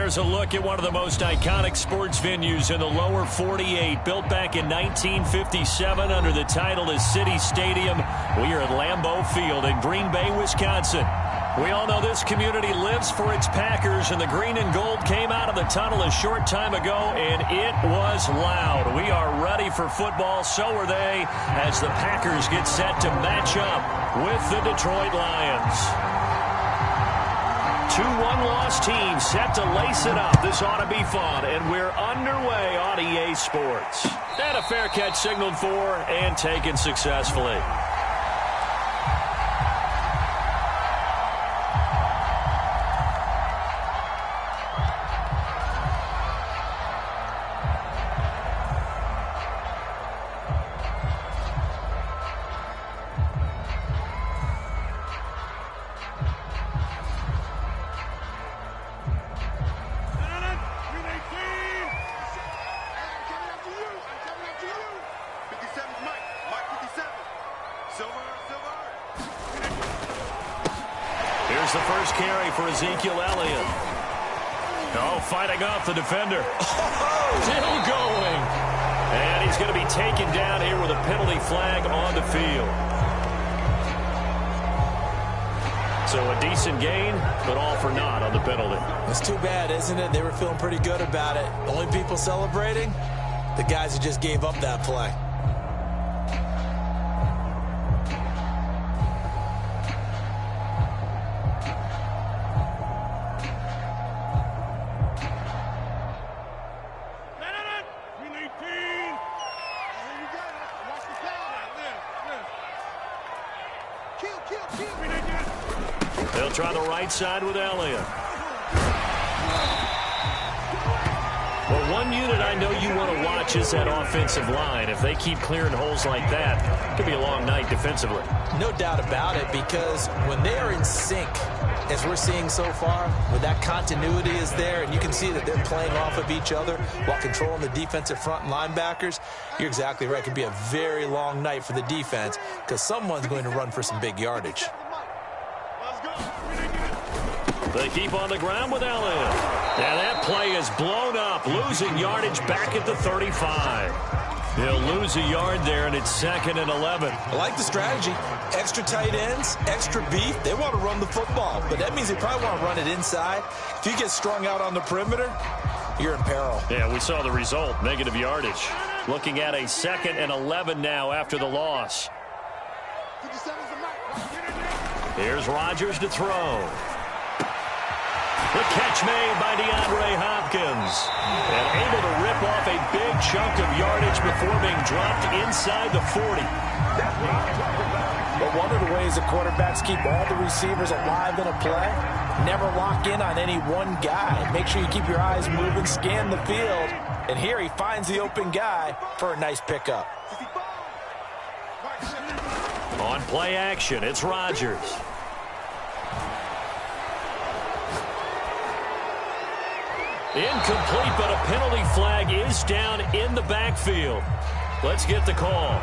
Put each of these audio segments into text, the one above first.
There's a look at one of the most iconic sports venues in the lower 48, built back in 1957 under the title of City Stadium. We are at Lambeau Field in Green Bay, Wisconsin. We all know this community lives for its Packers, and the green and gold came out of the tunnel a short time ago, and it was loud. We are ready for football, so are they, as the Packers get set to match up with the Detroit Lions. Two one-loss teams set to lace it up. This ought to be fun, and we're underway on EA Sports. And a fair catch signaled for and taken successfully. Here's the first carry for Ezekiel Elliott. Oh, fighting off the defender. Still going. And he's going to be taken down here with a penalty flag on the field. So a decent gain, but all for naught on the penalty. It's too bad, isn't it? They were feeling pretty good about it. Only people celebrating? The guys who just gave up that play. They'll try the right side with Elliott. Well, one unit I know you want to watch is that offensive line. If they keep clearing holes like that, it could be a long night defensively. No doubt about it, because when they are in sync, as we're seeing so far, when that continuity is there and you can see that they're playing off of each other while controlling the defensive front and linebackers, you're exactly right. It could be a very long night for the defense because someone's going to run for some big yardage. They keep on the ground with Elliott. And that play is blown up, losing yardage back at the 35. He'll lose a yard there, and it's 2nd and 11. I like the strategy. Extra tight ends, extra beef. They want to run the football, but that means they probably want to run it inside. If you get strung out on the perimeter, you're in peril. Yeah, we saw the result, negative yardage. Looking at a 2nd and 11 now after the loss. Here's Rodgers to throw. The catch made by DeAndre Hopkins. And able to rip off a big chunk of yardage before being dropped inside the 40. But one of the ways the quarterbacks keep all the receivers alive in a play, never lock in on any one guy. Make sure you keep your eyes moving, scan the field. And here he finds the open guy for a nice pickup. On play action, it's Rodgers. Incomplete, but a penalty flag is down in the backfield. Let's get the call.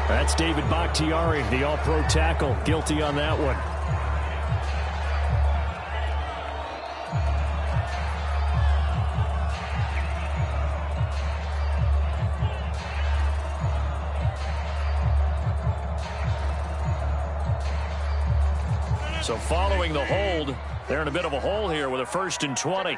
That's David Bakhtiari, the all-pro tackle, guilty on that one. So following the hold, they're in a bit of a hole here with a 1st and 20.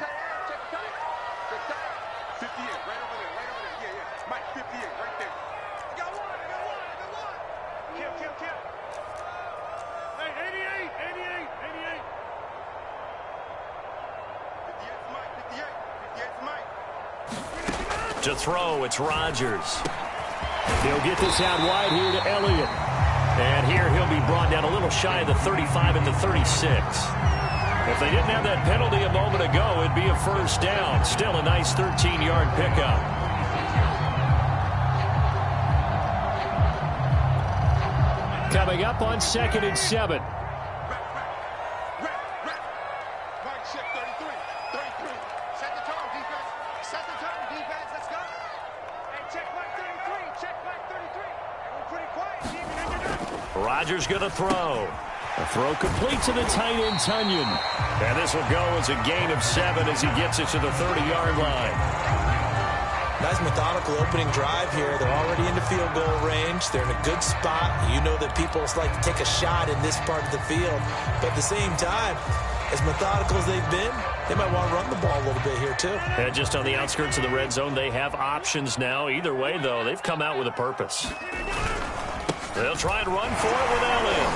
To throw, it's Rodgers. He'll get this out wide here to Elliott. And here he'll be brought down a little shy of the 35 at the 36. If they didn't have that penalty a moment ago, it'd be a 1st down. Still a nice 13-yard pickup. Coming up on 2nd and 7. Rodgers going to throw. A throw complete to the tight end, Tunyon. And this will go as a gain of 7 as he gets it to the 30-yard line. Nice methodical opening drive here. They're already into field goal range. They're in a good spot. You know that people like to take a shot in this part of the field. But at the same time, as methodical as they've been, they might want to run the ball a little bit here too. And just on the outskirts of the red zone, they have options now. Either way, though, they've come out with a purpose. They'll try and run for it with Elliott.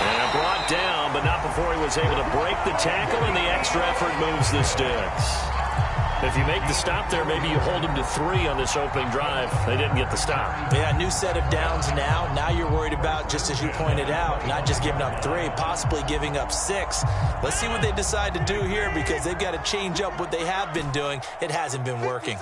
And brought down, but not before he was able to break the tackle, and the extra effort moves the sticks. If you make the stop there, maybe you hold them to 3 on this opening drive. They didn't get the stop. Yeah, new set of downs now. Now you're worried about, just as you pointed out, not just giving up 3, possibly giving up 6. Let's see what they decide to do here, because they've got to change up what they have been doing. It hasn't been working.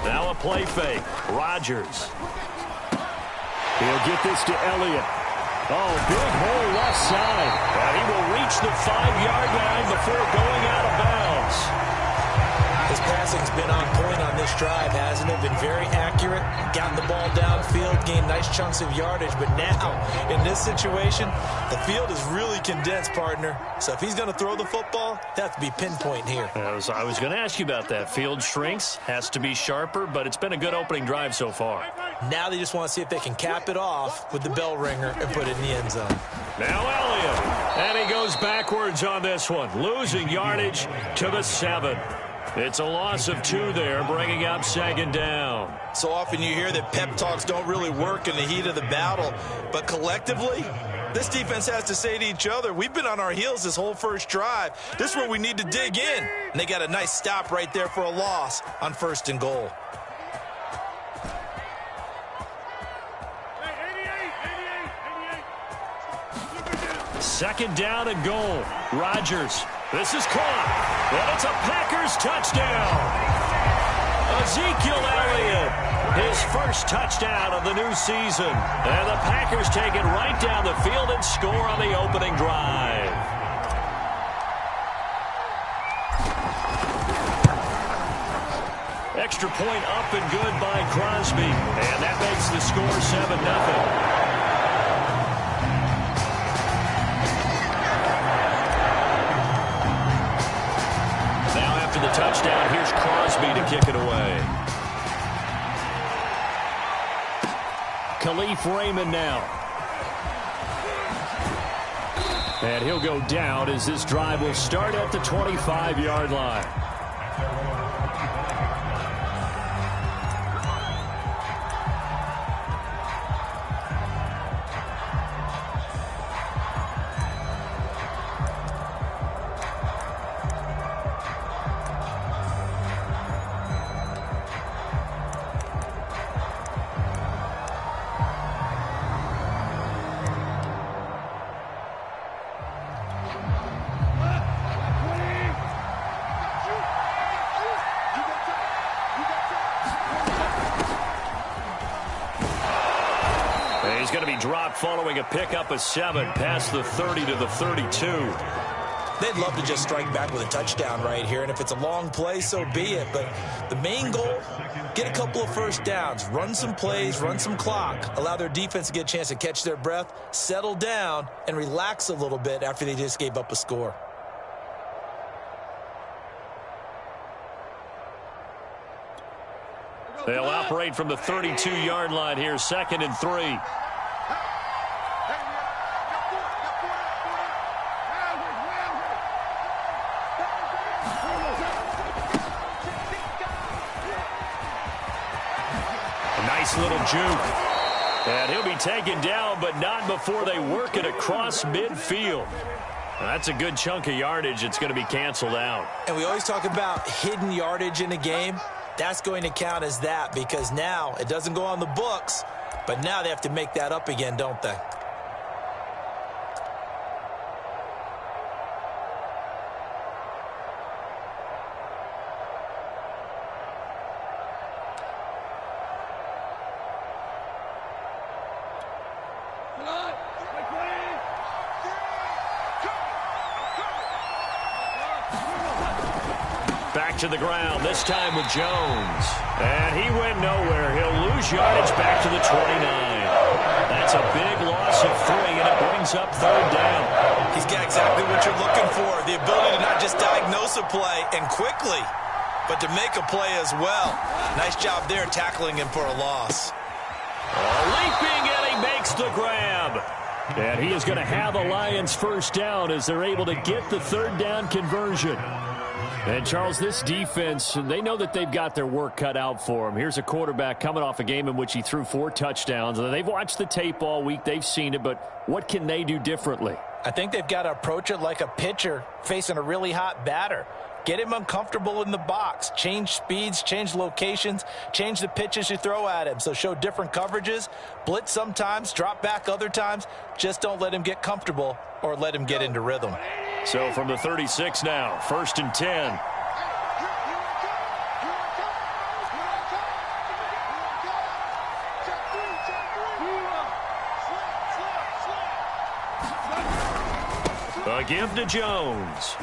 Now a play fake. Rodgers. He'll get this to Elliott. Oh, big hole left side. And he will reach the 5-yard line before going out of bounds. His passing's been on point on this drive, hasn't it? Been very accurate, gotten the ball downfield, gained nice chunks of yardage. But now, in this situation, the field is really condensed, partner. So if he's going to throw the football, they have to be pinpoint here. I was going to ask you about that. Field shrinks, has to be sharper, but it's been a good opening drive so far. Now they just want to see if they can cap it off with the bell ringer and put it in the end zone. Now Elliott, and he goes backwards on this one, losing yardage to the 7. It's a loss of 2 there, bringing up 2nd down. So often you hear that pep talks don't really work in the heat of the battle, but collectively, this defense has to say to each other, we've been on our heels this whole first drive. This is where we need to dig in. And they got a nice stop right there for a loss on 1st and goal. Second down and goal. Rodgers. This is caught. And it's a Packers touchdown. Ezekiel Elliott. His first touchdown of the new season. And the Packers take it right down the field and score on the opening drive. Extra point up and good by Crosby. And that makes the score 7-0. The touchdown, here's Crosby to kick it away. Khalif Raymond now. And he'll go down as this drive will start at the 25-yard line. He's going to be dropped following a pickup of 7 past the 30 to the 32. They'd love to just strike back with a touchdown right here, and if it's a long play, so be it. But the main goal, get a couple of first downs, run some plays, run some clock, allow their defense to get a chance to catch their breath, settle down, and relax a little bit after they just gave up a score. They'll operate from the 32-yard line here, 2nd and 3. Nice little juke. And he'll be taken down, but not before they work it across midfield. That's a good chunk of yardage. It's going to be canceled out. And we always talk about hidden yardage in a game. That's going to count as that, because now it doesn't go on the books, but now they have to make that up again, don't they? Back back to the ground, this time with Jones. And he went nowhere. He'll lose yardage back to the 29. That's a big loss of 3, and it brings up 3rd down. He's got exactly what you're looking for, the ability to not just diagnose a play and quickly, but to make a play as well. Nice job there tackling him for a loss. Leaping, and he makes the grab. And he is going to have a Lions first down as they're able to get the 3rd down conversion. And, Charles, this defense, they know that they've got their work cut out for them. Here's a quarterback coming off a game in which he threw 4 touchdowns. They've watched the tape all week. They've seen it, but what can they do differently? I think they've got to approach it like a pitcher facing a really hot batter. Get him uncomfortable in the box. Change speeds, change locations, change the pitches you throw at him. So show different coverages, blitz sometimes, drop back other times. Just don't let him get comfortable or let him get into rhythm. So from the 36 now, 1st and 10. A give to Jones.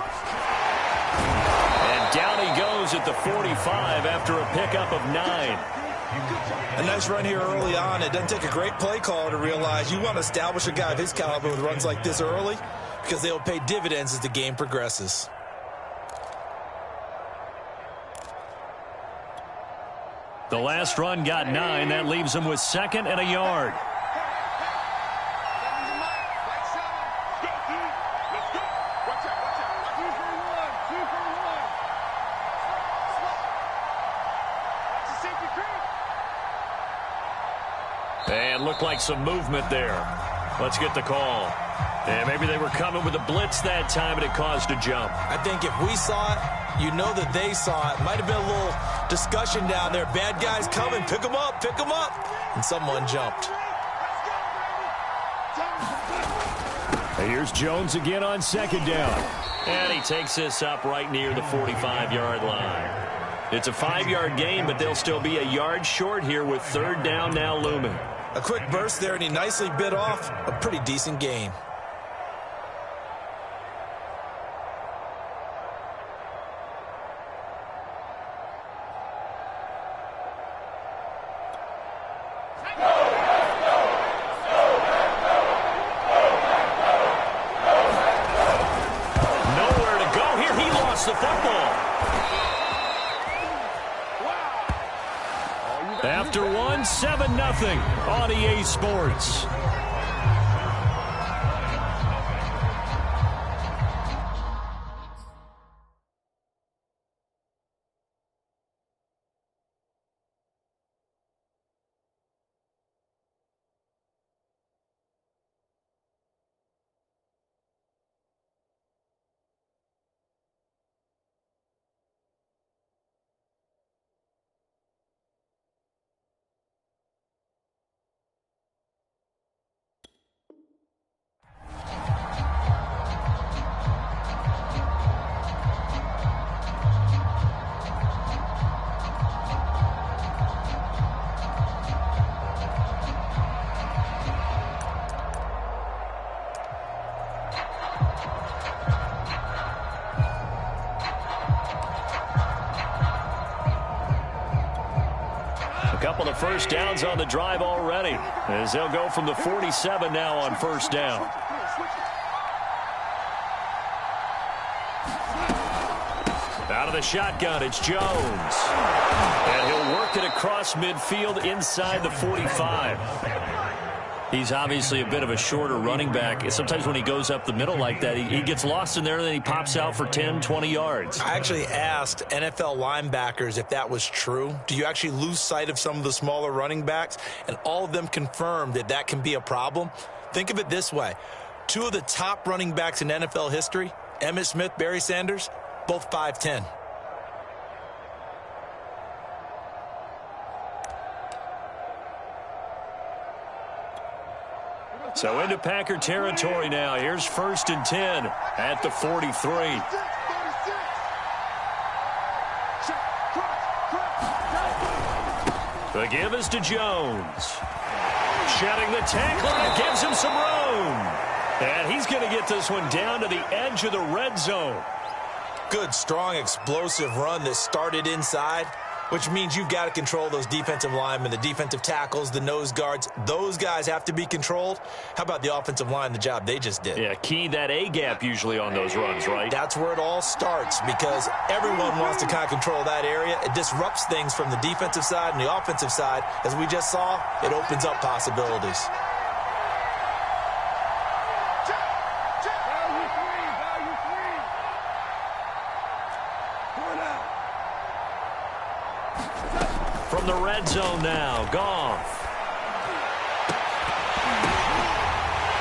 And down he goes at the 45 after a pickup of 9. A nice run here early on. It doesn't take a great play caller to realize you want to establish a guy of his caliber with runs like this early because they'll pay dividends as the game progresses. The last run got 9. That leaves him with 2nd and a yard. And looked like some movement there. Let's get the call. And maybe they were coming with a blitz that time, and it caused a jump. I think if we saw it, you know that they saw it. Might have been a little discussion down there. Bad guys coming. Pick them up. Pick them up. And someone jumped. Here's Jones again on 2nd down. And he takes this up right near the 45-yard line. It's a 5-yard gain, but they'll still be a yard short here with 3rd down now looming. A quick burst there, and he nicely bit off a pretty decent gain. Nowhere to go here. He lost the football. After 1, 7-0 on EA Sports. Couple of first downs on the drive already, as they'll go from the 47 now on 1st down. Out of the shotgun, it's Jones. And he'll work it across midfield inside the 45. He's obviously a bit of a shorter running back. Sometimes when he goes up the middle like that, he gets lost in there, and then he pops out for 10, 20 yards. I actually asked NFL linebackers if that was true. Do you actually lose sight of some of the smaller running backs? And all of them confirmed that that can be a problem. Think of it this way. 2 of the top running backs in NFL history, Emmitt Smith, Barry Sanders, both 5'10". So into Packer territory now. Here's 1st and 10 at the 43. The give is to Jones. Shedding the tackle, and it gives him some room. And he's going to get this one down to the edge of the red zone. good, strong, explosive run that started inside, which means you've got to control those defensive linemen, the defensive tackles, the nose guards. Those guys have to be controlled. How about the offensive line, the job they just did? Yeah, key that A-gap usually on those runs, right? That's where it all starts because everyone wants to kind of control that area. It disrupts things from the defensive side and the offensive side. As we just saw, it opens up possibilities. From the red zone now, Goff.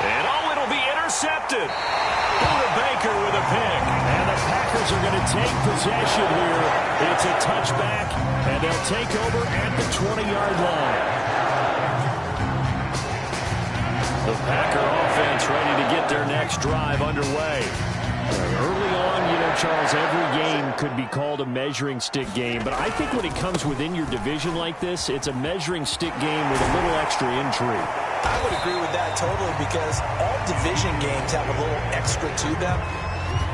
And it'll be intercepted. Buda Baker with a pick. And the Packers are going to take possession here. It's a touchback, and they'll take over at the 20-yard line. The Packer offense ready to get their next drive underway. Early on, Charles, every game could be called a measuring stick game, but I think when it comes within your division like this, it's a measuring stick game with a little extra intrigue. I would agree with that totally because all division games have a little extra to them.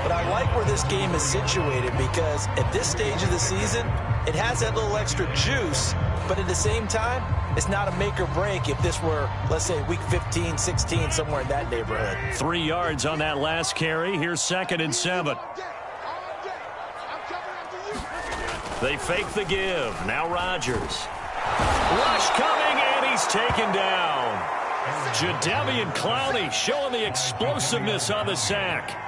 But I like where this game is situated because at this stage of the season, it has that little extra juice, but at the same time, it's not a make or break if this were, let's say, week 15, 16, somewhere in that neighborhood. 3 yards on that last carry. Here's 2nd and 7. They fake the give. Now Rodgers. Rush coming, and he's taken down. Jadeveon Clowney showing the explosiveness on the sack.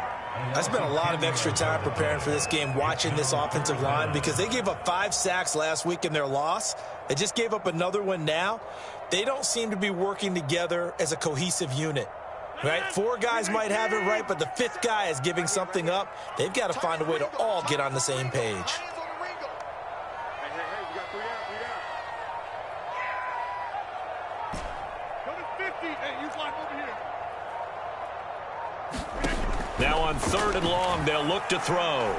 I spent a lot of extra time preparing for this game watching this offensive line because they gave up 5 sacks last week in their loss. They just gave up another one now. They don't seem to be working together as a cohesive unit. Right? 4 guys might have it right, but the 5th guy is giving something up. They've got to find a way to all get on the same page. Now on 3rd and long, they'll look to throw.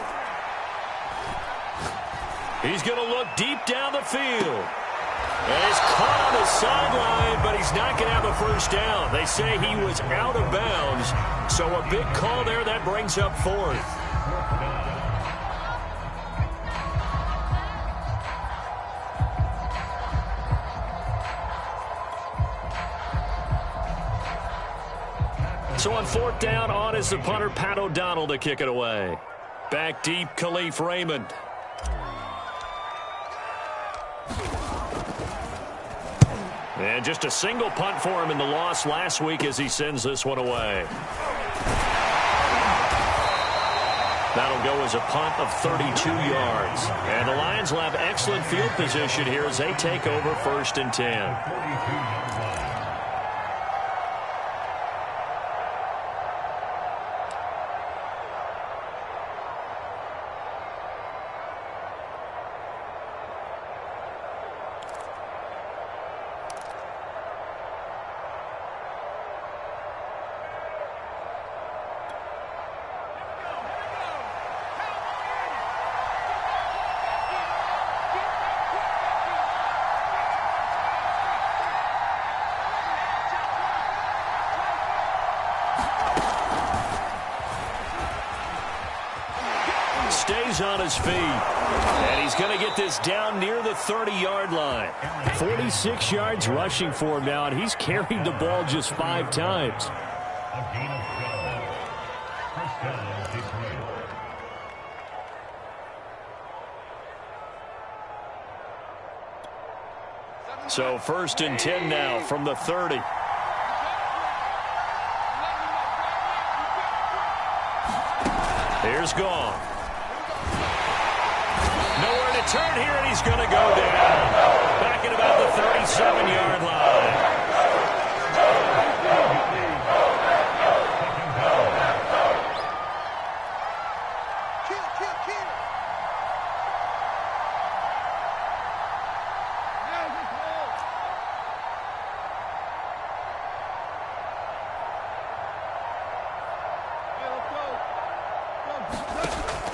He's going to look deep down the field. And he's caught on the sideline, but he's not going to have a first down. They say he was out of bounds, so a big call there that brings up 4th. So on 4th down, on is the punter, Pat O'Donnell, to kick it away. Back deep, Khalif Raymond. And just a single punt for him in the loss last week as he sends this one away. That'll go as a punt of 32 yards. And the Lions will have excellent field position here as they take over 1st and 10. Stays on his feet. And he's going to get this down near the 30-yard line. 46 yards rushing for him now, and he's carried the ball just 5 times. So 1st and 10 now from the 30. Here's Goff. Nowhere to turn here, and he's going to go down. Back at about the 37-yard line.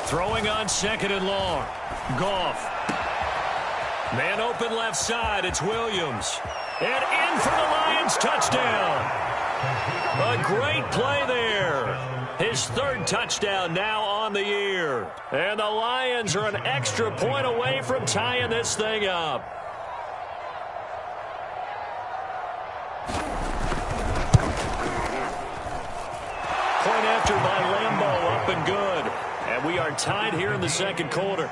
Throwing on 2nd and long. Goff. Man open left side. It's Williams. And in for the Lions touchdown. A great play there. His third touchdown now on the year. And the Lions are an extra point away from tying this thing up. Point after by Lambeau, up and good. And we are tied here in the second quarter.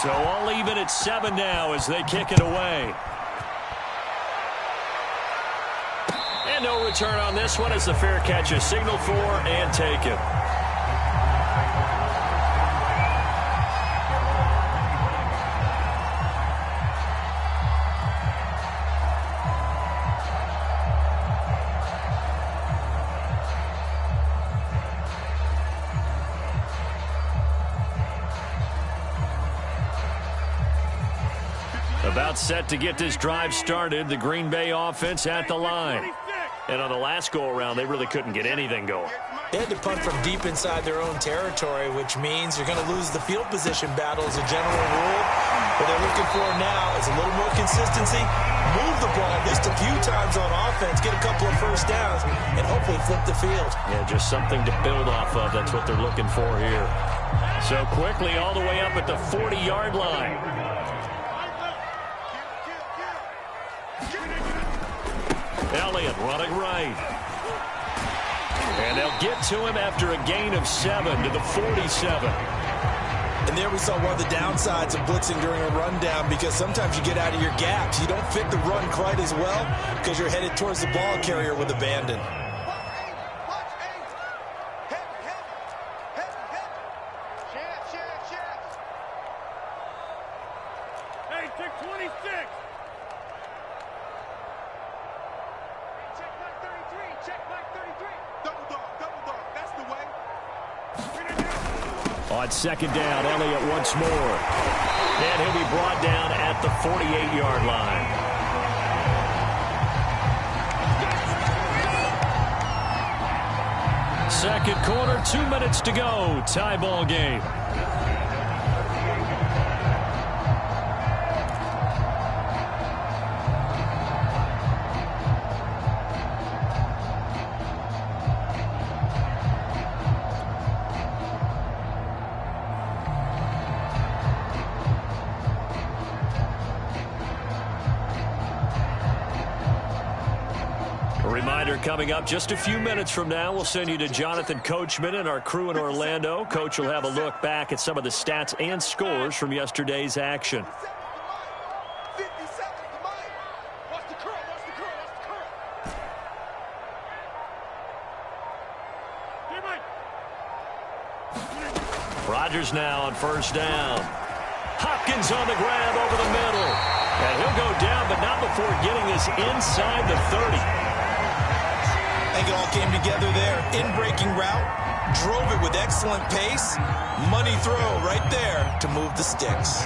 So all even at 7 now as they kick it away. And no return on this one as the fair catch is signaled for and taken. About set to get this drive started, the Green Bay offense at the line. And on the last go-around, they really couldn't get anything going. They had to punt from deep inside their own territory, which means you're going to lose the field position battle as a general rule. What they're looking for now is a little more consistency, move the ball at least a few times on offense, get a couple of first downs, and hopefully flip the field. Yeah, just something to build off of. That's what they're looking for here. So quickly all the way up at the 40-yard line. Elliott running right. And they'll get to him after a gain of 7 to the 47. And there we saw one of the downsides of blitzing during a rundown, because sometimes you get out of your gaps. You don't fit the run quite as well because you're headed towards the ball carrier with abandon. Hey, check 26. On second down, Elliott once more. And he'll be brought down at the 48-yard line. Second quarter, 2 minutes to go. Tie ball game. Coming up just a few minutes from now, we'll send you to Jonathan Coachman and our crew in Orlando. Coach will have a look back at some of the stats and scores from yesterday's action. Rodgers now on first down. Hopkins on the grab over the middle. And he'll go down, but not before getting this inside the 30. I think it all came together there. In-breaking route, drove it with excellent pace. Money throw right there to move the sticks.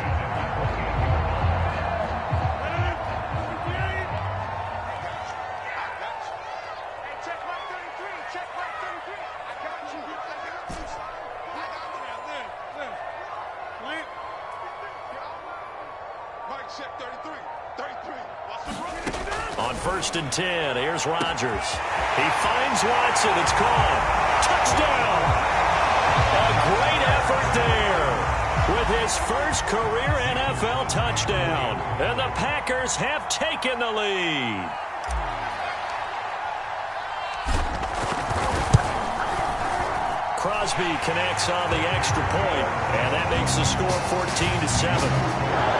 On 1st and 10, here's Rodgers. He finds Watson. It's caught. Touchdown! A great effort there with his first career NFL touchdown. And the Packers have taken the lead. Crosby connects on the extra point, and that makes the score 14-7.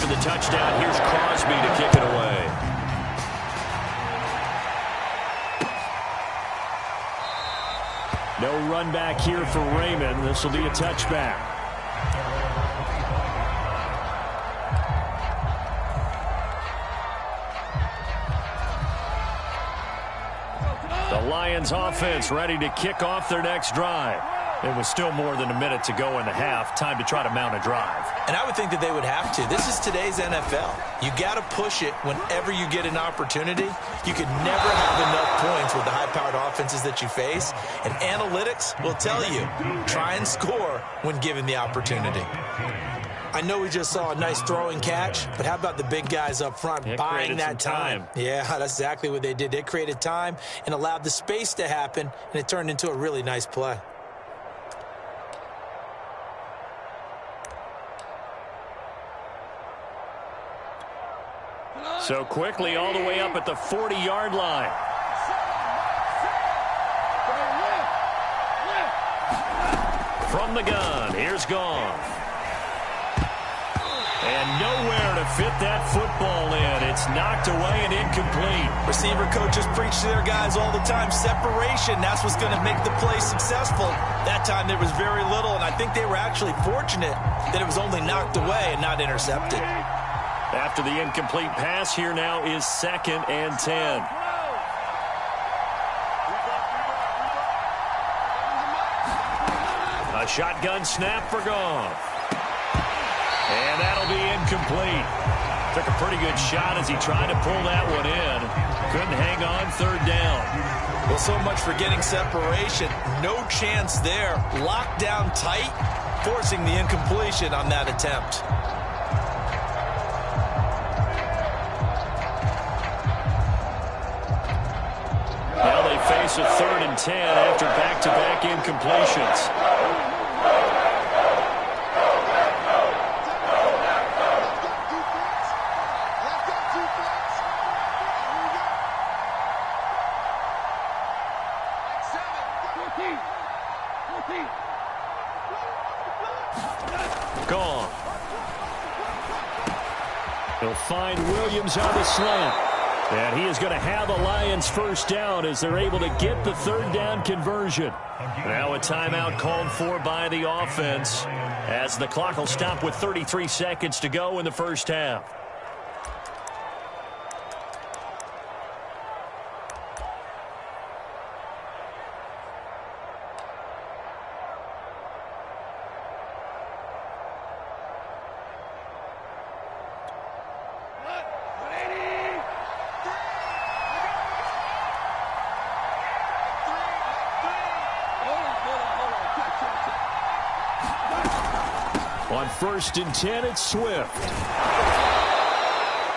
The touchdown, here's Crosby to kick it away. No run back here for Raymond. This will be a touchback. The Lions offense ready to kick off their next drive. It was still more than a minute to go in the half. Time to try to mount a drive. And I would think that they would have to. This is today's NFL. You got to push it whenever you get an opportunity. You could never have enough points with the high-powered offenses that you face. And analytics will tell you, try and score when given the opportunity. I know we just saw a nice throwing catch, but how about the big guys up front buying that time? Yeah, that's exactly what they did. They created time and allowed the space to happen, and it turned into a really nice play. So quickly all the way up at the 40-yard line. From the gun, here's Goff. And nowhere to fit that football in. It's knocked away and incomplete. Receiver coaches preach to their guys all the time. Separation, that's what's going to make the play successful. That time there was very little, and I think they were actually fortunate that it was only knocked away and not intercepted. After the incomplete pass, here now is 2nd and 10. A shotgun snap for Goff. And that'll be incomplete. Took a pretty good shot as he tried to pull that one in. Couldn't hang on 3rd down. Well, so much for getting separation. No chance there. Locked down tight, forcing the incompletion on that attempt. Now they face a 3rd and 10 after back-to-back incompletions. Gone. He'll find Williams on the slant. And he is going to have a Lions first down as they're able to get the 3rd down conversion. Now a timeout called for by the offense as the clock will stop with 33 seconds to go in the first half. On 1st and 10, it's Swift.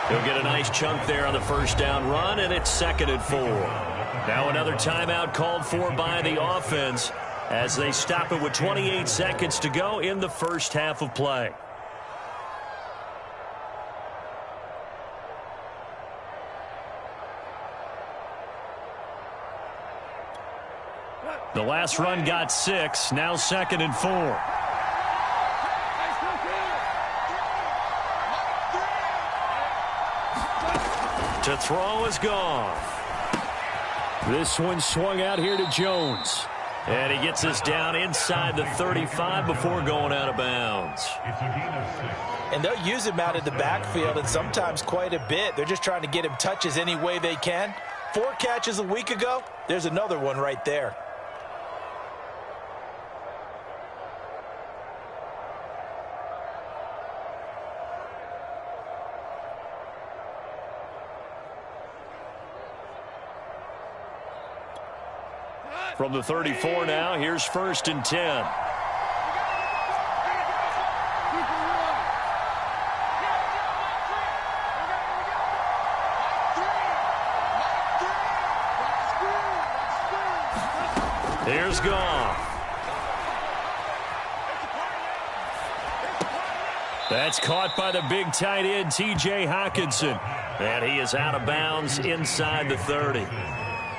He'll get a nice chunk there on the first down run, and it's 2nd and 4. Now another timeout called for by the offense as they stop it with 28 seconds to go in the first half of play. The last run got 6, now 2nd and 4. To throw is Goff. This one swung out here to Jones. And he gets us down inside the 35 before going out of bounds. And they'll use him out of the backfield, and sometimes quite a bit. They're just trying to get him touches any way they can. 4 catches a week ago. There's another one right there. From the 34 now, here's 1st and 10. Here's Goff. That's caught by the big tight end, T.J. Hockenson. And he is out of bounds inside the 30.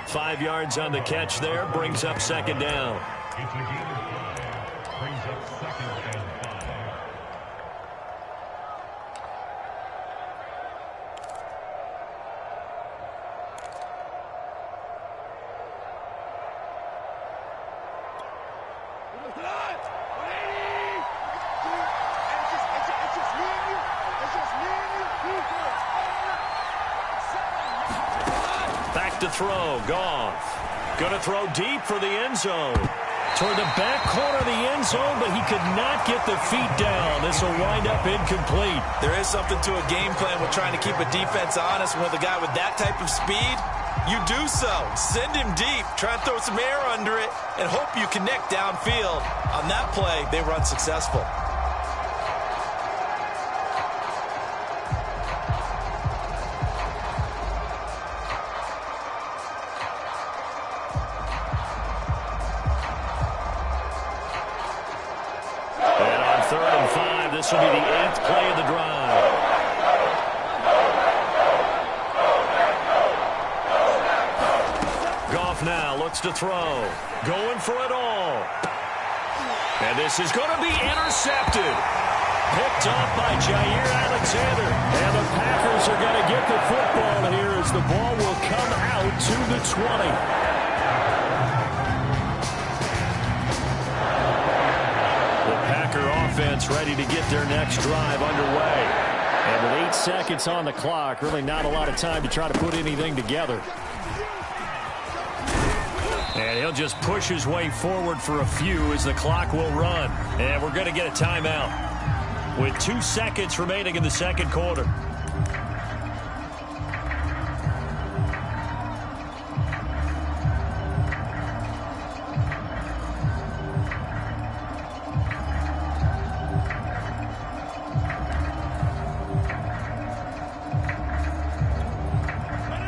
5 yards on the catch there, brings up 2nd down. Back to throw, Goff. Going to throw deep for the end zone. Toward the back corner of the end zone, but he could not get the feet down. This will wind up incomplete. There is something to a game plan with trying to keep a defense honest. With a guy with that type of speed, you do so. Send him deep, try and throw some air under it, and hope you connect downfield. On that play, they run successful. This will be the 8th play of the drive. Goff now looks to throw. Going for it all. And this is going to be intercepted. Picked off by Jair Alexander. And the Packers are going to get the football here as the ball will come out to the 20. Offense ready to get their next drive underway. And with 8 seconds on the clock, really not a lot of time to try to put anything together. And he'll just push his way forward for a few as the clock will run. And we're going to get a timeout with 2 seconds remaining in the second quarter.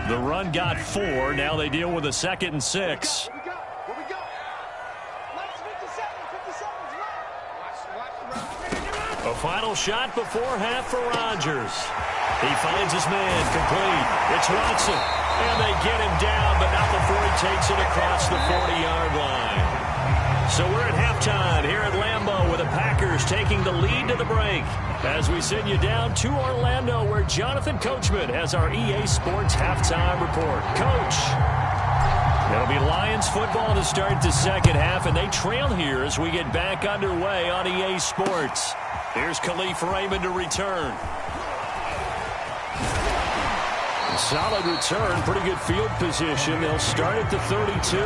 The run got 4. Now they deal with a 2nd and 6. A final shot before half for Rodgers. He finds his man complete. It's Watson. And they get him down, but not before he takes it across the 40-yard line. So we're at halftime here at Lambeau with the Packers taking the lead to the break. As we send you down to Orlando where Jonathan Coachman has our EA Sports halftime report. Coach, it'll be Lions football to start the second half, and they trail here as we get back underway on EA Sports. Here's Khalif Raymond to return. Solid return, pretty good field position. They'll start at the 32.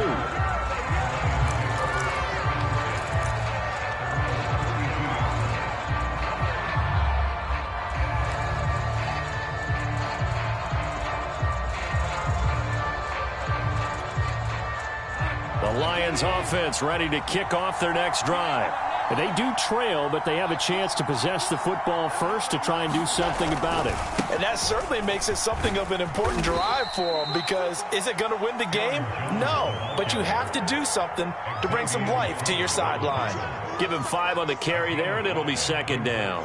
Lions offense ready to kick off their next drive. And they do trail, but they have a chance to possess the football first to try and do something about it. And that certainly makes it something of an important drive for them, because is it going to win the game? No, but you have to do something to bring some life to your sideline. Give him 5 on the carry there, and it'll be 2nd down.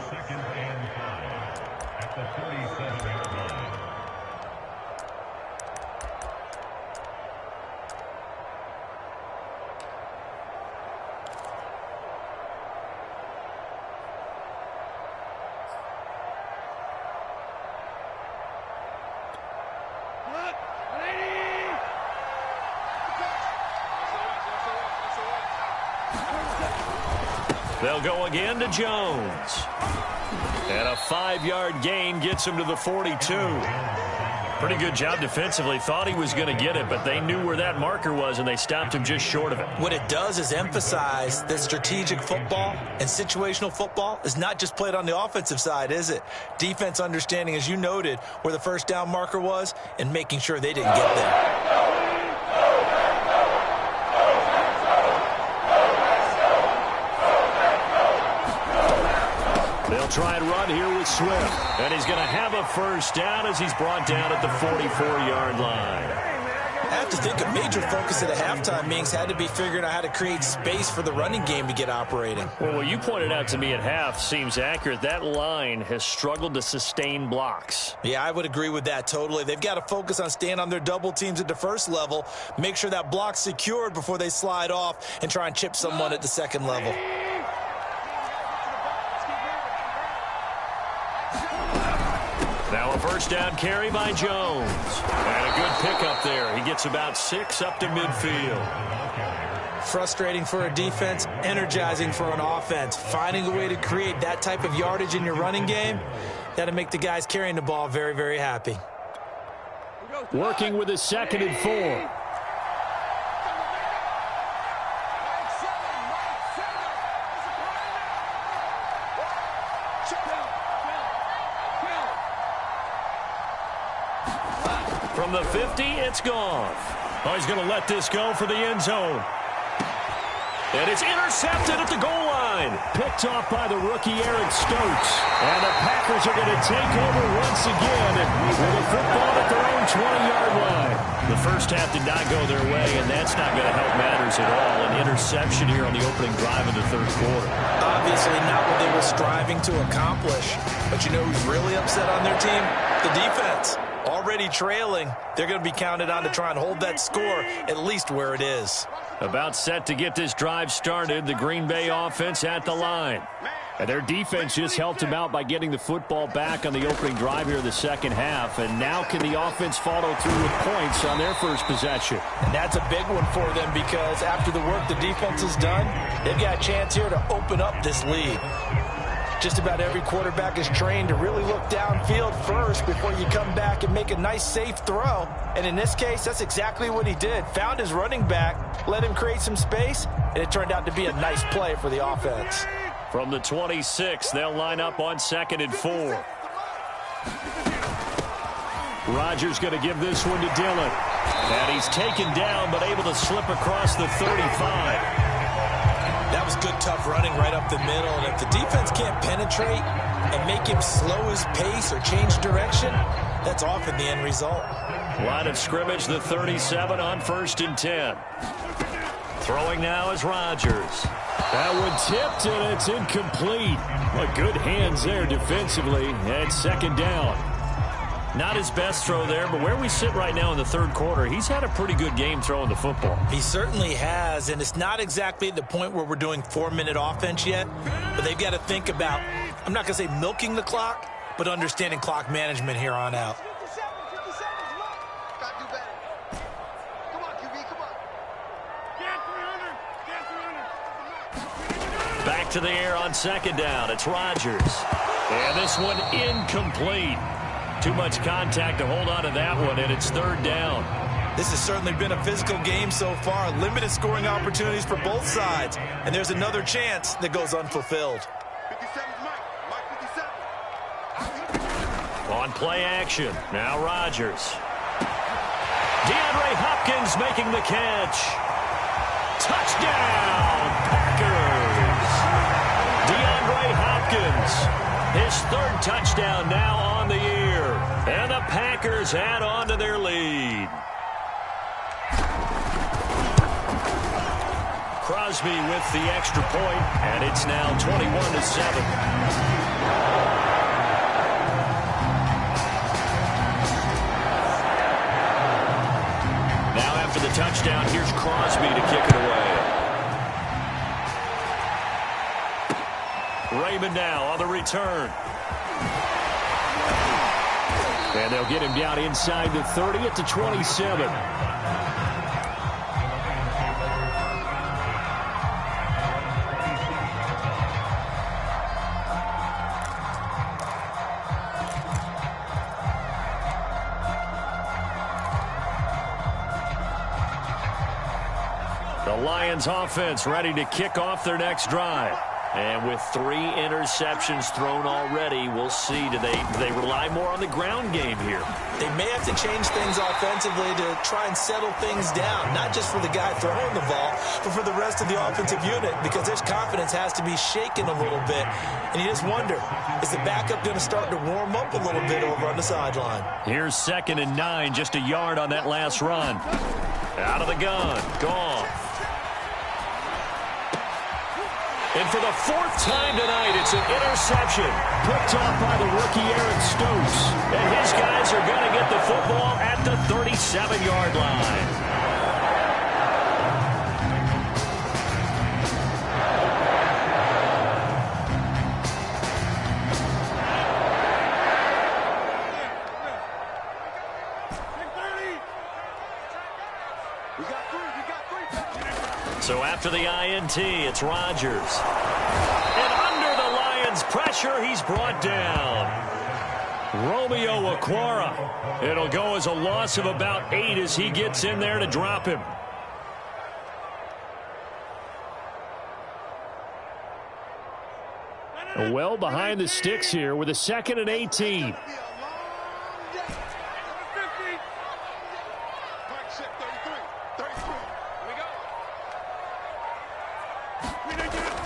They'll go again to Jones. And a 5-yard gain gets him to the 42. Pretty good job defensively. Thought he was going to get it, but they knew where that marker was, and they stopped him just short of it. What it does is emphasize that strategic football and situational football is not just played on the offensive side, is it? Defense understanding, as you noted, where the first down marker was and making sure they didn't get there. They'll try and run here with Swift. And he's going to have a first down as he's brought down at the 44-yard line. I have to think a major focus at the halftime meetings had to be figuring out how to create space for the running game to get operating. Well, what you pointed out to me at half seems accurate. That line has struggled to sustain blocks. Yeah, I would agree with that totally. They've got to focus on staying on their double teams at the first level, make sure that block's secured before they slide off and try and chip someone at the second level. Now a first down carry by Jones. And a good pickup there. He gets about 6 up to midfield. Frustrating for a defense, energizing for an offense. Finding a way to create that type of yardage in your running game, that'll make the guys carrying the ball very, very happy. Working with his 2nd and 4. 50. It's gone. Oh, he's going to let this go for the end zone. And it's intercepted at the goal line. Picked off by the rookie Eric Stokes. And the Packers are going to take over once again with a football at their own 20-yard line. The first half did not go their way, and that's not going to help matters at all. An interception here on the opening drive of the third quarter. Obviously not what they were striving to accomplish. But you know who's really upset on their team? The defense. Already trailing, they're going to be counted on to try and hold that score at least where it is. About set to get this drive started, the Green Bay offense at the line. And their defense just helped them out by getting the football back on the opening drive here in the second half. And now can the offense follow through with points on their first possession? And that's a big one for them because after the work the defense has done, they've got a chance here to open up this lead. Just about every quarterback is trained to really look downfield first before you come back and make a nice, safe throw. And in this case, that's exactly what he did. Found his running back, let him create some space, and it turned out to be a nice play for the offense. From the 26, they'll line up on 2nd and 4. Rodgers going to give this one to Dillon. And he's taken down, but able to slip across the 35. That was good, tough running right up the middle. And if the defense can't penetrate and make him slow his pace or change direction, that's often the end result. Line of scrimmage, the 37 on 1st and 10. Throwing now is Rodgers. That one tipped, and it's incomplete. Well, good hands there defensively, and 2nd down. Not his best throw there, but where we sit right now in the third quarter, he's had a pretty good game throwing the football. He certainly has, and it's not exactly the point where we're doing 4-minute offense yet, but they've got to think about, I'm not going to say milking the clock, but understanding clock management here on out. Back to the air on 2nd down. It's Rodgers. And this one incomplete. Too much contact to hold on to that one, and it's 3rd down. This has certainly been a physical game so far. Limited scoring opportunities for both sides. And there's another chance that goes unfulfilled. 57, Mike 57. On play action, now Rodgers. DeAndre Hopkins making the catch. Touchdown, Packers. DeAndre Hopkins, his 3rd touchdown now on the year. And the Packers add on to their lead. Crosby with the extra point, and it's now 21-7. Now after the touchdown, here's Crosby to kick it away. Raymond now on the return. And they'll get him down inside the 30 at the 27. The Lions offense ready to kick off their next drive. And with 3 interceptions thrown already, we'll see. Do they rely more on the ground game here? They may have to change things offensively to try and settle things down, not just for the guy throwing the ball, but for the rest of the offensive unit, because their confidence has to be shaken a little bit. And you just wonder, is the backup going to start to warm up a little bit over on the sideline? Here's 2nd and 9, just a yard on that last run. Out of the gun, gone. And for the 4th time tonight, it's an interception picked off by the rookie Eric Stokes. And his guys are going to get the football at the 37-yard line. So after the INT, it's Rodgers. And under the Lions' pressure, he's brought down. Romeo Okwara. It'll go as a loss of about 8 as he gets in there to drop him. Well behind the sticks here with a 2nd and 18. Check 33.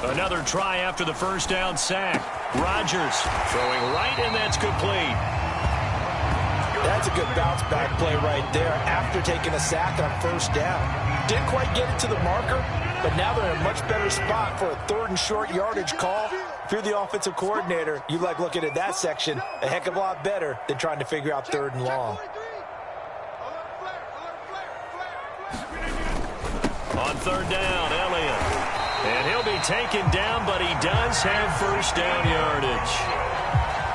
33. Another try after the first down sack. Rodgers throwing right, and that's complete. That's a good bounce back play right there after taking a sack on first down. Didn't quite get it to the marker, but now they're in a much better spot for a 3rd and short yardage call. If you're the offensive coordinator, you like looking at that section a heck of a lot better than trying to figure out 3rd and long. On 3rd down, Elliott. And he'll be taken down, but he does have first down yardage.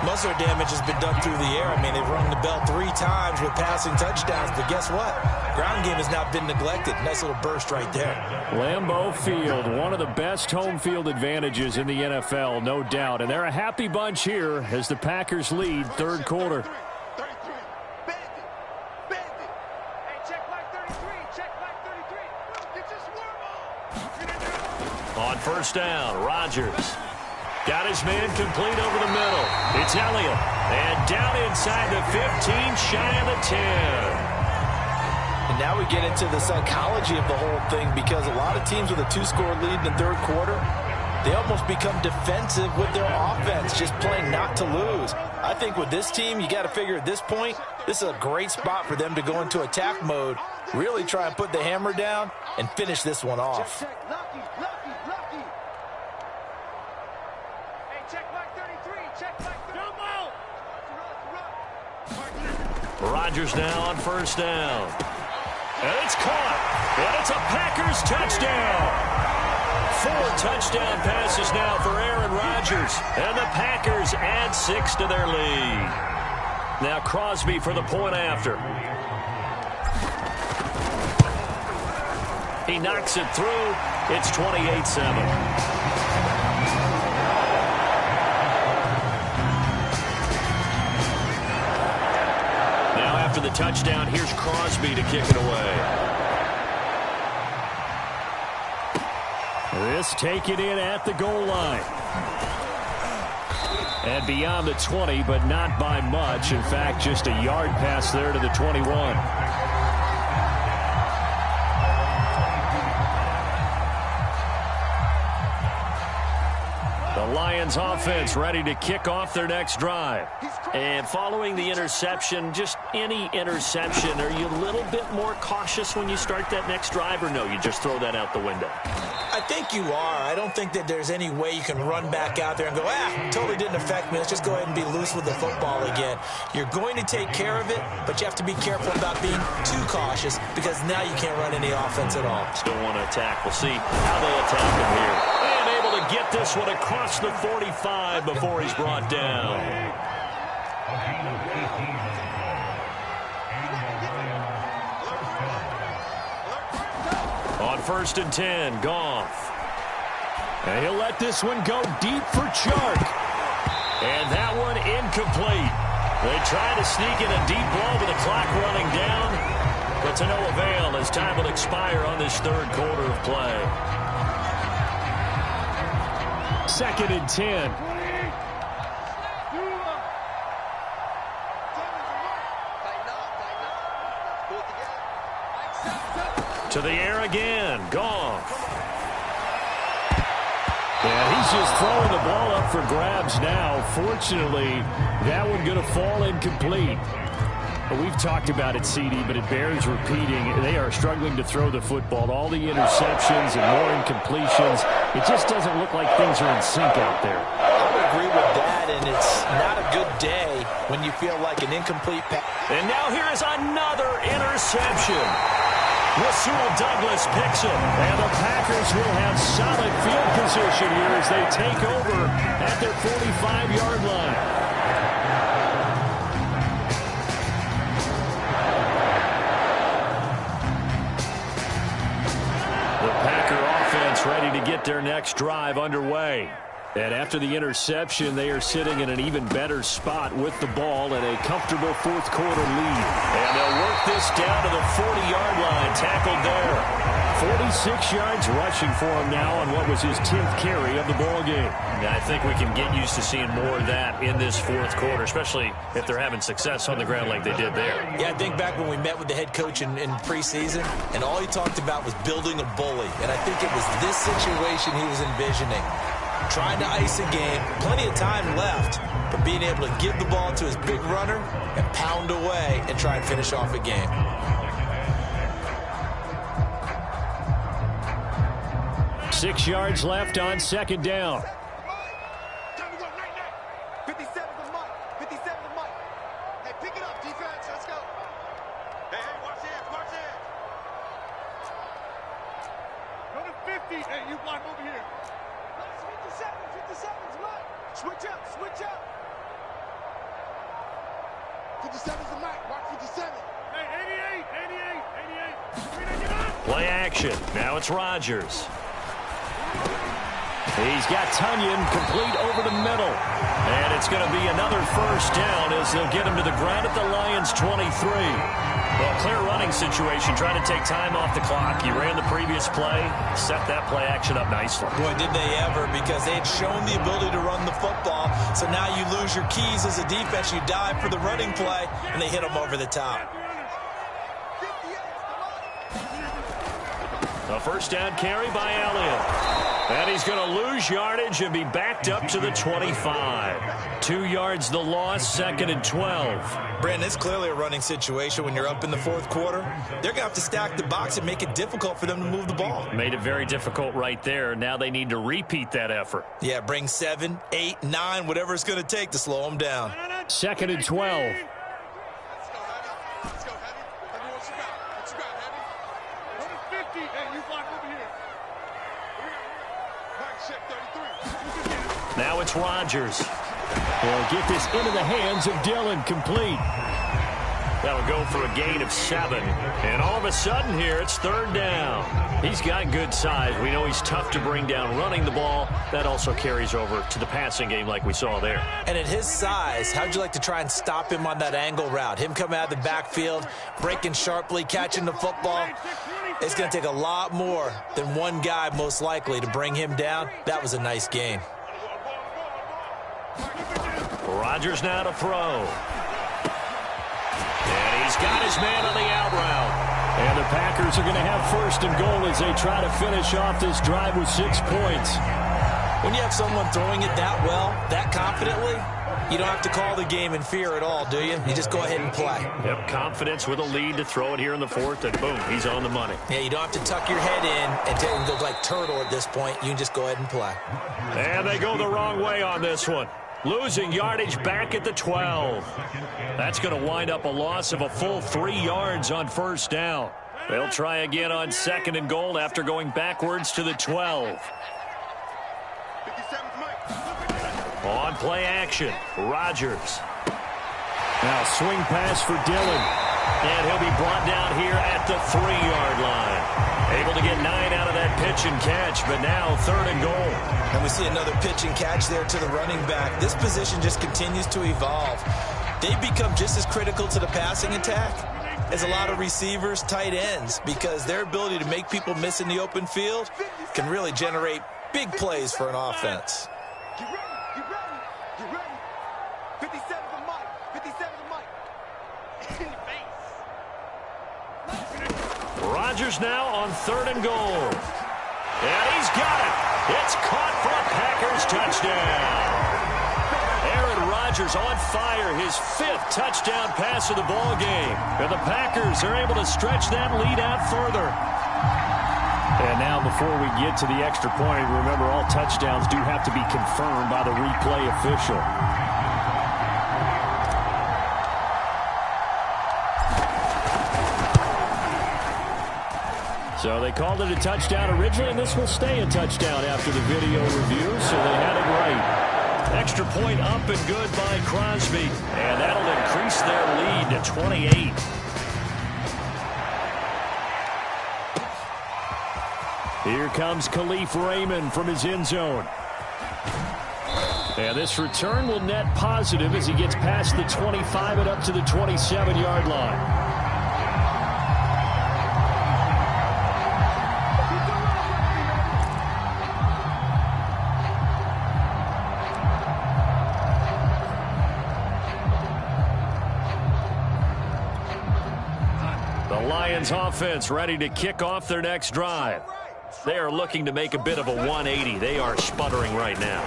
Most of their damage has been done through the air. I mean, they've rung the bell 3 times with passing touchdowns, but guess what? Ground game has not been neglected. Nice little burst right there. Lambeau Field, one of the best home field advantages in the NFL, no doubt. And they're a happy bunch here as the Packers lead 3rd quarter. On first down, Rodgers got his man complete over the middle. It's Elliott. And down inside the 15, shy of the 10. And now we get into the psychology of the whole thing, because a lot of teams with a 2-score lead in the 3rd quarter, they almost become defensive with their offense, just playing not to lose. I think with this team, you got to figure at this point, this is a great spot for them to go into attack mode, really try and put the hammer down and finish this one off. Rodgers now on first down. And it's caught. And it's a Packers touchdown. 4 touchdown passes now for Aaron Rodgers. And the Packers add 6 to their lead. Now Crosby for the point after. He knocks it through. It's 28-7. After the touchdown, here's Crosby to kick it away. This taken in at the goal line. And beyond the 20, but not by much. In fact, just a yard pass there to the 21. The Lions offense ready to kick off their next drive. And following the interception, just any interception, are you a little bit more cautious when you start that next drive, or no, you just throw that out the window? I think you are. I don't think that there's any way you can run back out there and go, totally didn't affect me. Let's just go ahead and be loose with the football again. You're going to take care of it, but you have to be careful about being too cautious, because now you can't run any offense at all. Still want to attack. We'll see how they attack him here. And able to get this one across the 45 before he's brought down. On 1st and 10, Goff. And he'll let this one go deep for Chark. And that one incomplete. They try to sneak in a deep blow with the clock running down, but to no avail as time will expire on this 3rd quarter of play. 2nd and 10. To the air again, Goff. Yeah, he's just throwing the ball up for grabs now. Fortunately, that one going to fall incomplete. We've talked about it, CD, but it bears repeating. They are struggling to throw the football. All the interceptions and more incompletions. It just doesn't look like things are in sync out there. I would agree with that, and it's not a good day when you feel like an incomplete pass. And now here is another interception. Rasul Douglas picks it, and the Packers will have solid field position here as they take over at their 45-yard line. The Packer offense ready to get their next drive underway. And after the interception, they are sitting in an even better spot with the ball and a comfortable fourth quarter lead. And they'll work this down to the 40-yard line, tackled there. 46 yards rushing for him now on what was his 10th carry of the ball game. I think we can get used to seeing more of that in this fourth quarter, especially if they're having success on the ground like they did there. Yeah, I think back when we met with the head coach in preseason, and all he talked about was building a bully. And I think it was this situation he was envisioning. Trying to ice a game, plenty of time left, but being able to give the ball to his big runner and pound away and try and finish off a game. Six yards left on second down. 57 the mic. 57 the mic. Hey, pick it up, defense. Let's go. Hey, watch hands. Watch hands. Go to 50. Hey, you block over here. 57's mic. Switch up. 57's the mic. Mark 57. Hey, 88. Play action. Now it's Rodgers. He's got Tunyon complete over the middle. And it's going to be another first down as they'll get him to the ground at the Lions' 23. Well, clear running situation, trying to take time off the clock. He ran the previous play, set that play action up nicely. Boy, did they ever, because they had shown the ability to run the football. So now you lose your keys as a defense. You dive for the running play, and they hit him over the top. A first down carry by Elliott. And he's going to lose yardage and be backed up to the 25. 2 yards the loss, second and 12. Brandon, it's clearly a running situation when you're up in the fourth quarter. They're going to have to stack the box and make it difficult for them to move the ball. Made it very difficult right there. Now they need to repeat that effort. Yeah, bring 7, 8, 9, whatever it's going to take to slow them down. Second and 12. Now it's Rodgers. They'll get this into the hands of Dillon, complete. That'll go for a gain of 7. And all of a sudden here, it's third down. He's got good size. We know he's tough to bring down running the ball. That also carries over to the passing game like we saw there. And at his size, how'd you like to try and stop him on that angle route? Him coming out of the backfield, breaking sharply, catching the football. It's going to take a lot more than one guy, most likely, to bring him down. That was a nice gain. Rodgers now to throw. And he's got his man on the out route. And the Packers are going to have first and goal as they try to finish off this drive with 6 points. When you have someone throwing it that well, that confidently, you don't have to call the game in fear at all, do you? You just go ahead and play. Yep, confidence with a lead to throw it here in the fourth, and boom, he's on the money. Yeah, you don't have to tuck your head in and go like turtle at this point. You can just go ahead and play. And they go the wrong way on this one. Losing yardage back at the 12. That's going to wind up a loss of a full 3 yards on first down. They'll try again on second and goal after going backwards to the 12. On play action, Rodgers. Now swing pass for Dillon. And he'll be brought down here at the 3-yard line. Able to get 9 out of that pitch and catch, but now third and goal. And we see another pitch and catch there to the running back. This position just continues to evolve. They become just as critical to the passing attack as a lot of receivers, tight ends, because their ability to make people miss in the open field can really generate big plays for an offense. Get ready. 57 the mic. 57 the mic. In your face. Rodgers now on third and goal. And he's got it. It's caught for a Packers touchdown. Aaron Rodgers on fire, his 5th touchdown pass of the ball game. And the Packers are able to stretch that lead out further. And now before we get to the extra point, remember all touchdowns do have to be confirmed by the replay official. So they called it a touchdown originally, and this will stay a touchdown after the video review, so they had it right. Extra point up and good by Crosby, and that'll increase their lead to 28. Here comes Khalif Raymond from his end zone. And this return will net positive as he gets past the 25 and up to the 27-yard line. The Lions offense ready to kick off their next drive. They are looking to make a bit of a 180. They are sputtering right now.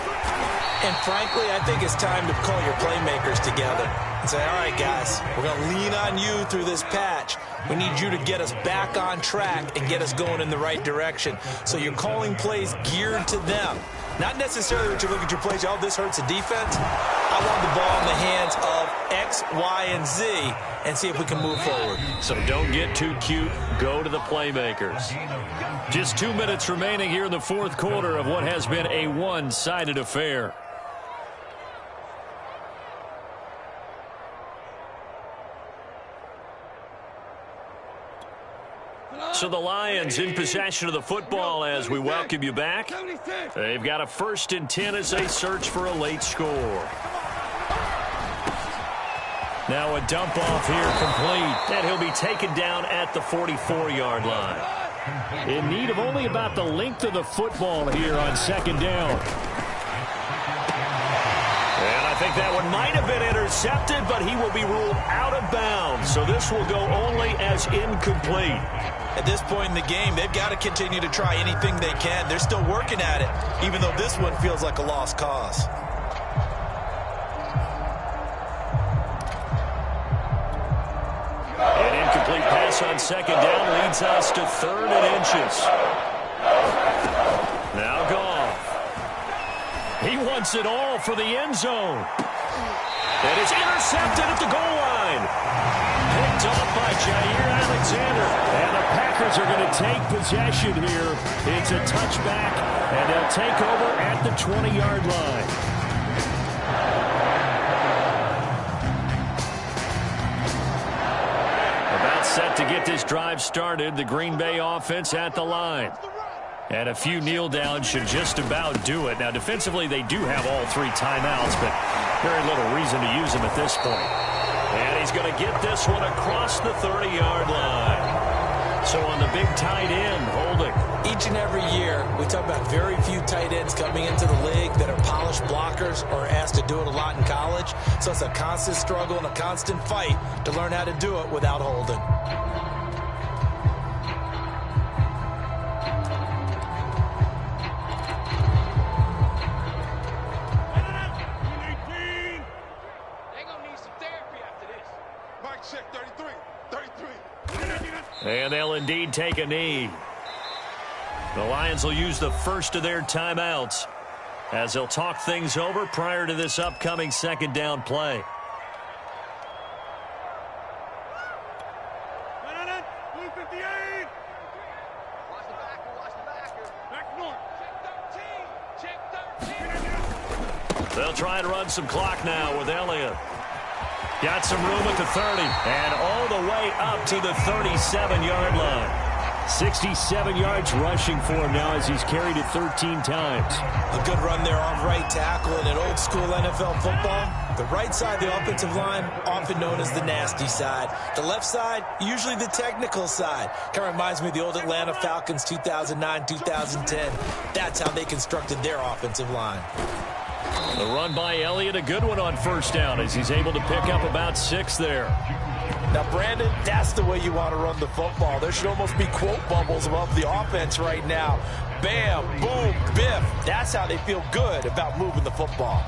And frankly, I think it's time to call your playmakers together and say, all right, guys, we're going to lean on you through this patch. We need you to get us back on track and get us going in the right direction. So you're calling plays geared to them. Not necessarily that you look at your plays, oh, this hurts the defense. I want the ball in the hands of X, Y, and Z and see if we can move forward. So don't get too cute. Go to the playmakers. Just 2 minutes remaining here in the fourth quarter of what has been a one-sided affair. So the Lions in possession of the football as we welcome you back. They've got a 1st and 10 as they search for a late score. Now a dump off here complete. And he'll be taken down at the 44-yard line. In need of only about the length of the football here on 2nd down. And I think that one might have been intercepted, but he will be ruled out of bounds. So this will go only as incomplete. At this point in the game, they've got to continue to try anything they can. They're still working at it, even though this one feels like a lost cause. An incomplete pass on 2nd down leads us to 3rd and inches. Now Goff. He wants it all for the end zone. And it's intercepted at the goal line. Picked off by Jair Alexander. And the Packers are going to take possession here. It's a touchback, and they'll take over at the 20-yard line. About set to get this drive started. The Green Bay offense at the line. And a few kneel downs should just about do it. Now, defensively, they do have all 3 timeouts, but very little reason to use them at this point. And he's going to get this one across the 30-yard line. So on the big tight end, holding. Each and every year, we talk about very few tight ends coming into the league that are polished blockers or asked to do it a lot in college. So it's a constant struggle and a constant fight to learn how to do it without holding. And they'll indeed take a knee. The Lions will use the first of their timeouts as they'll talk things over prior to this upcoming 2nd down play. They'll try to run some clock now with Elliott. Got some room at the 30 and all the way up to the 37-yard line. 67 yards rushing for him now as he's carried it 13 times. A good run there off right tackle in an old school NFL football. The right side of the offensive line, often known as the nasty side. The left side, usually the technical side. Kind of reminds me of the old Atlanta Falcons 2009-2010. That's how they constructed their offensive line. The run by Elliott, a good one on 1st down as he's able to pick up about 6 there. Now, Brandon, that's the way you want to run the football. There should almost be quote bubbles above the offense right now. Bam, boom, biff. That's how they feel good about moving the football.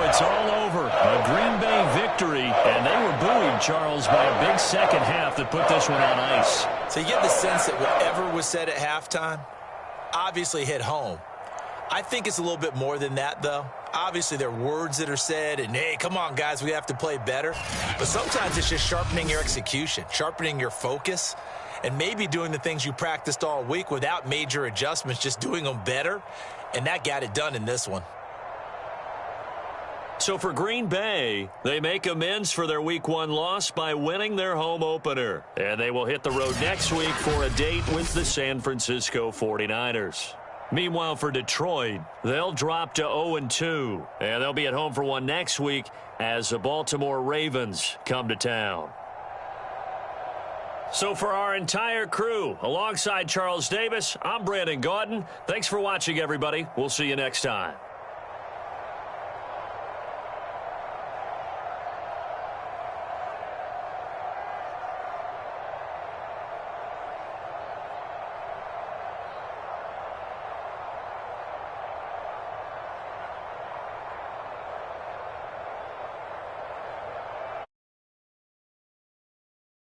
It's all over. A Green Bay victory, and they were buoyed, Charles, by a big second half that put this one on ice. So you get the sense that whatever was said at halftime obviously hit home. I think it's a little bit more than that, though. Obviously, there are words that are said, and, hey, come on, guys, we have to play better. But sometimes it's just sharpening your execution, sharpening your focus, and maybe doing the things you practiced all week without major adjustments, just doing them better. And that got it done in this one. So for Green Bay, they make amends for their Week 1 loss by winning their home opener. And they will hit the road next week for a date with the San Francisco 49ers. Meanwhile, for Detroit, they'll drop to 0-2. And they'll be at home for one next week as the Baltimore Ravens come to town. So for our entire crew, alongside Charles Davis, I'm Brandon Gaudin. Thanks for watching, everybody. We'll see you next time.